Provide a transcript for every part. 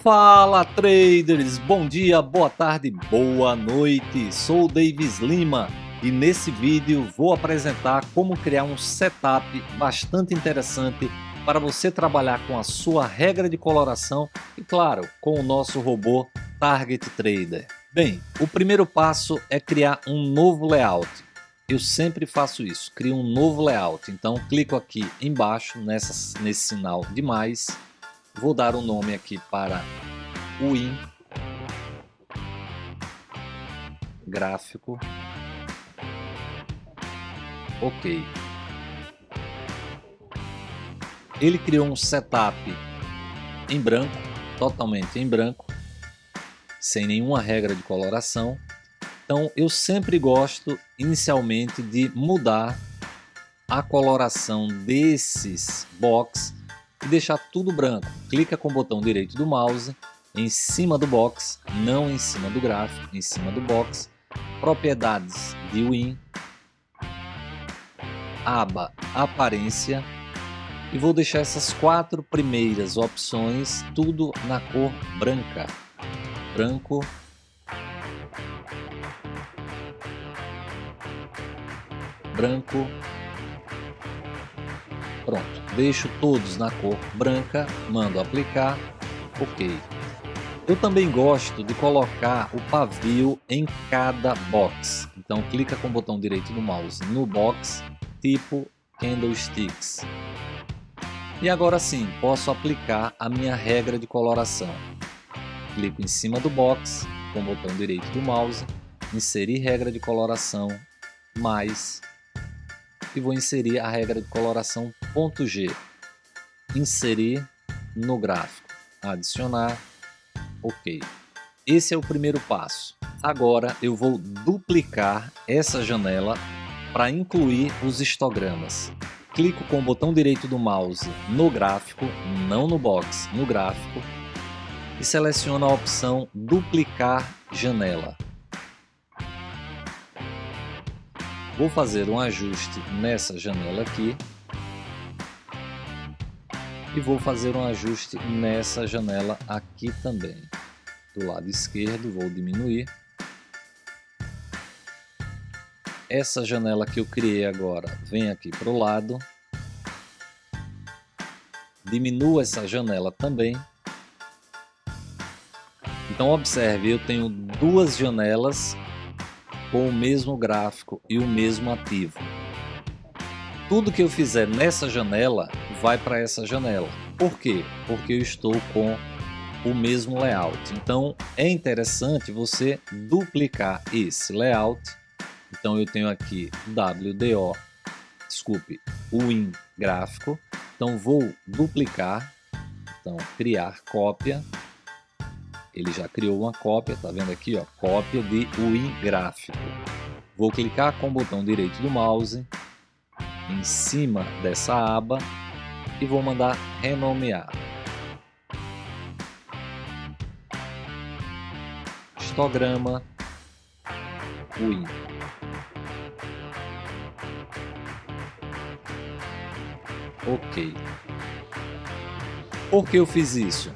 Fala traders, bom dia, boa tarde, boa noite, sou o Davis Lima e nesse vídeo vou apresentar como criar um setup bastante interessante para você trabalhar com a sua regra de coloração e claro, com o nosso robô Target Trader. Bem, o primeiro passo é criar um novo layout. Eu sempre faço isso, crio um novo layout, então clico aqui embaixo nesse sinal de mais. Vou dar um nome aqui para Win Gráfico. Ok. Ele criou um setup em branco, totalmente em branco, sem nenhuma regra de coloração. Então eu sempre gosto inicialmente de mudar a coloração desses box e deixar tudo branco. Clica com o botão direito do mouse em cima do box, não em cima do gráfico, em cima do box, propriedades de Win, aba aparência e vou deixar essas 4 primeiras opções tudo na cor branca. Branco, branco. Pronto, deixo todos na cor branca, mando aplicar, ok. Eu também gosto de colocar o pavio em cada box, então clica com o botão direito do mouse no box, tipo Candlesticks. E agora sim, posso aplicar a minha regra de coloração. Clico em cima do box, com o botão direito do mouse, inserir regra de coloração, mais, e vou inserir a regra de coloração .G, inserir no gráfico, adicionar, ok. Esse é o primeiro passo. Agora eu vou duplicar essa janela para incluir os histogramas. Clico com o botão direito do mouse no gráfico, não no box, no gráfico, e seleciono a opção duplicar janela. Vou fazer um ajuste nessa janela aqui e vou fazer um ajuste nessa janela aqui também. Do lado esquerdo vou diminuir. Essa janela que eu criei agora vem aqui para o lado. Diminuo essa janela também. Então observe, eu tenho duas janelas com o mesmo gráfico e o mesmo ativo. Tudo que eu fizer nessa janela vai para essa janela. Por quê? Porque eu estou com o mesmo layout. Então é interessante você duplicar esse layout. Então eu tenho aqui Win gráfico. Então vou duplicar, então criar cópia. Ele já criou uma cópia, tá vendo aqui, ó, cópia de Win gráfico. Vou clicar com o botão direito do mouse em cima dessa aba e vou mandar renomear. Histograma Win. Ok. Por que eu fiz isso?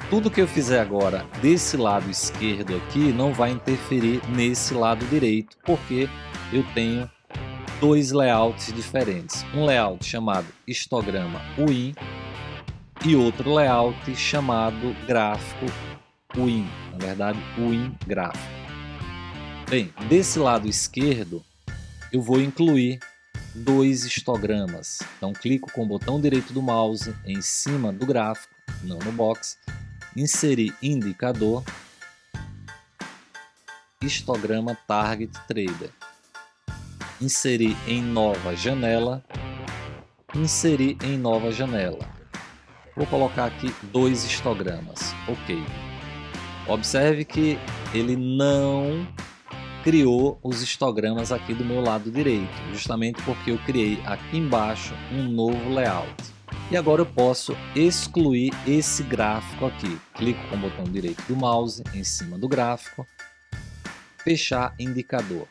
Tudo que eu fizer agora desse lado esquerdo aqui não vai interferir nesse lado direito, porque eu tenho dois layouts diferentes. Um layout chamado histograma Win e outro layout chamado gráfico Win, na verdade Win gráfico. Bem, desse lado esquerdo eu vou incluir dois histogramas. Então clico com o botão direito do mouse em cima do gráfico, não no box, inserir indicador, histograma Target Trader, inserir em nova janela, inserir em nova janela. Vou colocar aqui dois histogramas, ok. Observe que ele não criou os histogramas aqui do meu lado direito, justamente porque eu criei aqui embaixo um novo layout. E agora eu posso excluir esse gráfico aqui. Clico com o botão direito do mouse em cima do gráfico, fechar indicador.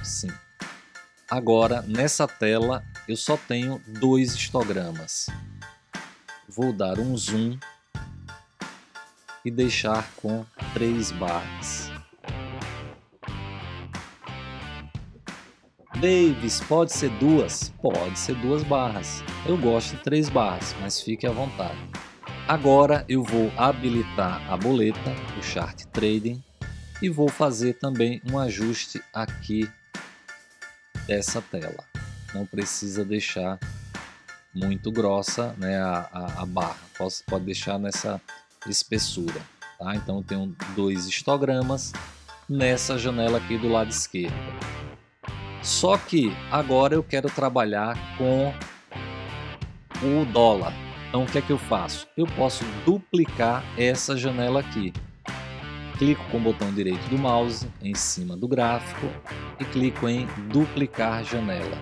Sim. Agora nessa tela eu só tenho dois histogramas. Vou dar um zoom e deixar com 3 barras. Davis, pode ser 2? Pode ser 2 barras. Eu gosto de 3 barras, mas fique à vontade. Agora eu vou habilitar a boleta, o Chart Trading, e vou fazer também um ajuste aqui dessa tela. Não precisa deixar muito grossa, né, a barra, pode deixar nessa espessura. Tá? Então eu tenho 2 histogramas nessa janela aqui do lado esquerdo. Só que agora eu quero trabalhar com o dólar. Então o que é que eu faço? Eu posso duplicar essa janela aqui. Clico com o botão direito do mouse em cima do gráfico e clico em duplicar janela.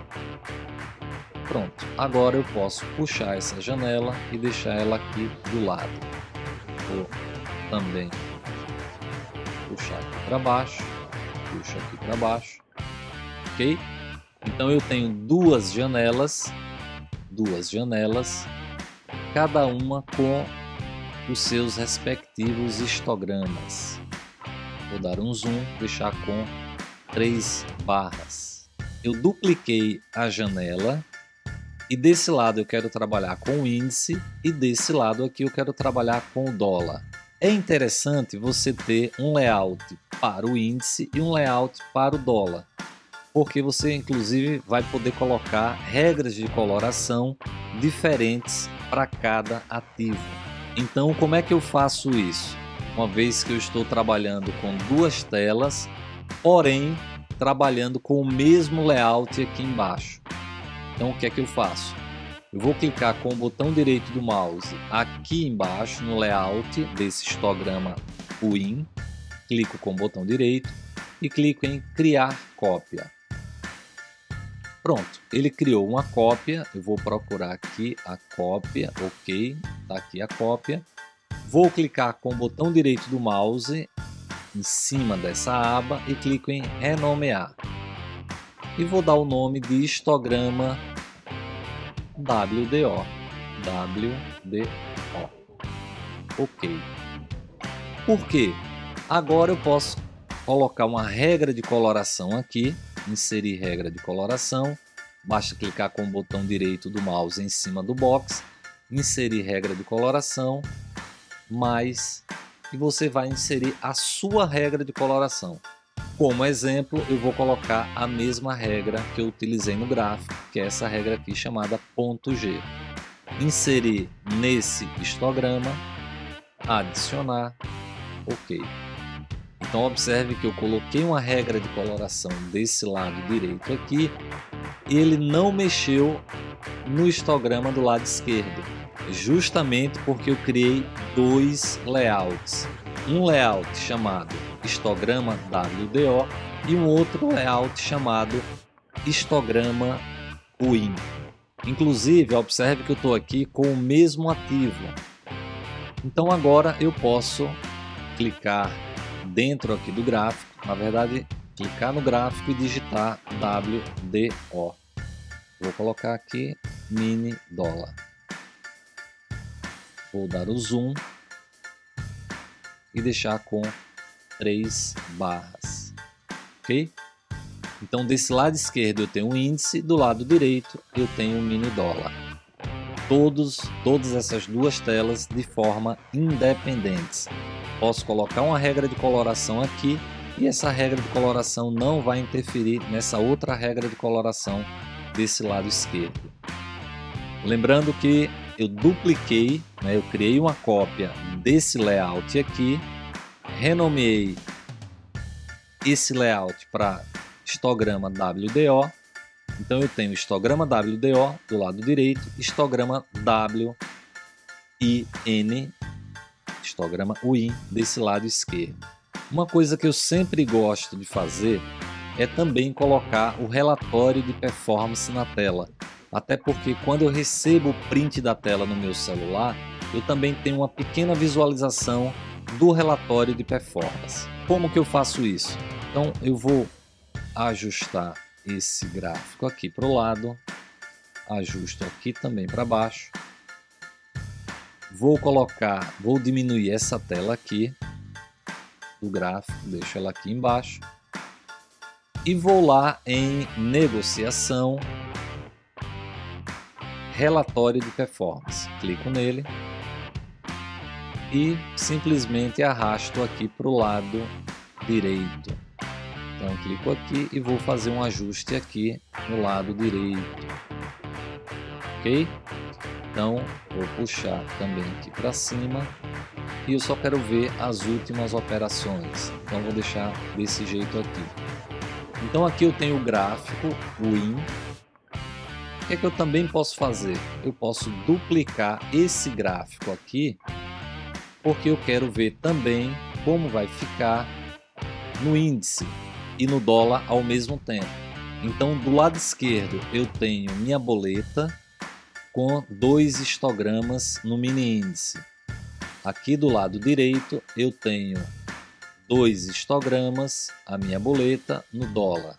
Pronto, agora eu posso puxar essa janela e deixar ela aqui do lado. Vou também puxar aqui para baixo, puxo aqui para baixo, ok? Então eu tenho duas janelas, cada uma com os seus respectivos histogramas. Vou dar um zoom, deixar com 3 barras. Eu dupliquei a janela e desse lado eu quero trabalhar com o índice e desse lado aqui eu quero trabalhar com o dólar. É interessante você ter um layout para o índice e um layout para o dólar, porque você inclusive vai poder colocar regras de coloração diferentes para cada ativo. Então como é que eu faço isso? Uma vez que eu estou trabalhando com duas telas, porém trabalhando com o mesmo layout aqui embaixo. Então o que é que eu faço? Eu vou clicar com o botão direito do mouse aqui embaixo no layout desse histograma Win, clico com o botão direito e clico em criar cópia. Pronto, ele criou uma cópia, eu vou procurar aqui a cópia, ok, está aqui a cópia. Vou clicar com o botão direito do mouse em cima dessa aba e clico em renomear. E vou dar o nome de histograma WDO. Ok. Por quê? Agora eu posso colocar uma regra de coloração aqui, inserir regra de coloração. Basta clicar com o botão direito do mouse em cima do box, inserir regra de coloração, e você vai inserir a sua regra de coloração. Como exemplo, eu vou colocar a mesma regra que eu utilizei no gráfico, que é essa regra aqui chamada ponto G. Inserir nesse histograma, adicionar, ok. Então observe que eu coloquei uma regra de coloração desse lado direito aqui, e ele não mexeu no histograma do lado esquerdo, justamente porque eu criei dois layouts. Um layout chamado histograma WDO e um outro layout chamado histograma Win. Inclusive, observe que eu estou aqui com o mesmo ativo. Então agora eu posso clicar dentro aqui do gráfico, na verdade, clicar no gráfico e digitar WDO. Vou colocar aqui mini dólar. Vou dar o zoom e deixar com 3 barras, ok? Então desse lado esquerdo eu tenho o índice, do lado direito eu tenho o mini dólar. Todas essas duas telas de forma independentes. Posso colocar uma regra de coloração aqui e essa regra de coloração não vai interferir nessa outra regra de coloração desse lado esquerdo. Lembrando que eu dupliquei, né, eu criei uma cópia desse layout aqui, renomeei esse layout para histograma WDO. Então eu tenho histograma WDO do lado direito, histograma WIN, histograma Win desse lado esquerdo. Uma coisa que eu sempre gosto de fazer é também colocar o relatório de performance na tela. Até porque quando eu recebo o print da tela no meu celular, eu também tenho uma pequena visualização do relatório de performance. Como que eu faço isso? Então eu vou ajustar esse gráfico aqui para o lado, ajusto aqui também para baixo, vou diminuir essa tela aqui do gráfico, deixo ela aqui embaixo e vou lá em negociação, relatório de performance, clico nele e simplesmente arrasto aqui para o lado direito. Então clico aqui e vou fazer um ajuste aqui no lado direito, ok? Então vou puxar também aqui para cima e eu só quero ver as últimas operações, então vou deixar desse jeito aqui. Então aqui eu tenho o gráfico, o IN. O que é que eu também posso fazer? Eu posso duplicar esse gráfico aqui, porque eu quero ver também como vai ficar no índice e no dólar ao mesmo tempo. Então do lado esquerdo eu tenho minha boleta com 2 histogramas no mini índice. Aqui do lado direito eu tenho 2 histogramas, a minha boleta no dólar.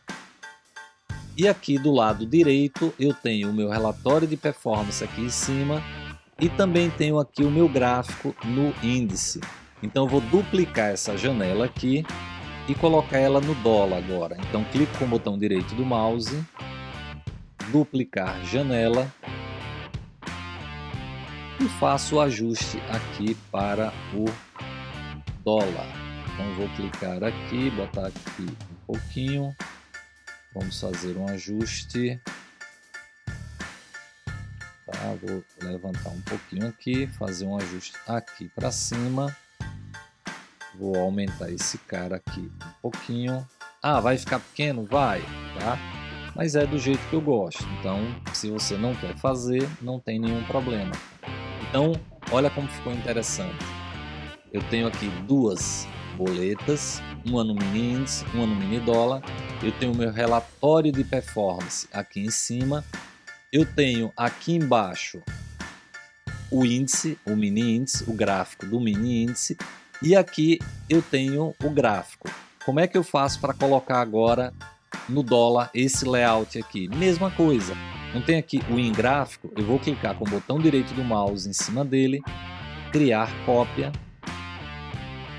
E aqui do lado direito eu tenho o meu relatório de performance aqui em cima e também tenho aqui o meu gráfico no índice. Então eu vou duplicar essa janela aqui e colocar ela no dólar agora. Então clico com o botão direito do mouse, duplicar janela e faço o ajuste aqui para o dólar. Então vou clicar aqui, botar aqui um pouquinho, vamos fazer um ajuste, tá? Vou levantar um pouquinho aqui, fazer um ajuste aqui para cima, vou aumentar esse cara aqui um pouquinho. Ah, vai ficar pequeno? Vai, tá? Mas é do jeito que eu gosto, então se você não quer fazer, não tem nenhum problema. Então olha como ficou interessante, eu tenho aqui 2 boletas, uma no mini índice, uma no mini dólar. Eu tenho o meu relatório de performance aqui em cima. Eu tenho aqui embaixo o índice, o mini índice, o gráfico do mini índice. E aqui eu tenho o gráfico. Como é que eu faço para colocar agora no dólar esse layout aqui? Mesma coisa. Não tem aqui o em gráfico? Eu vou clicar com o botão direito do mouse em cima dele, criar cópia.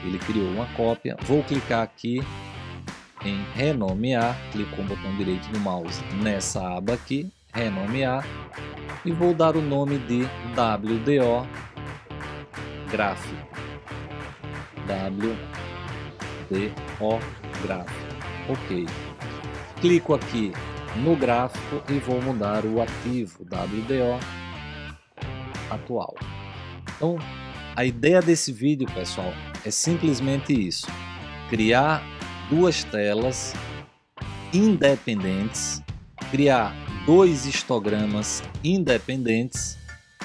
Ele criou uma cópia, vou clicar aqui em renomear, clico com o botão direito do mouse nessa aba aqui, renomear, e vou dar o nome de WDO gráfico, WDO gráfico, ok. Clico aqui no gráfico e vou mudar o ativo WDO atual. Então a ideia desse vídeo, pessoal, é simplesmente isso: criar 2 telas independentes, criar 2 histogramas independentes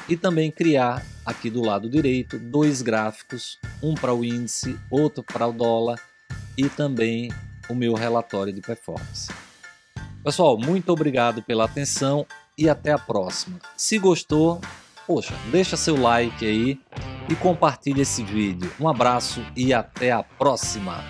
e também criar aqui do lado direito 2 gráficos, um para o índice, outro para o dólar e também o meu relatório de performance. Pessoal, muito obrigado pela atenção e até a próxima. Se gostou, poxa, deixa seu like aí e compartilhe esse vídeo. Um abraço e até a próxima!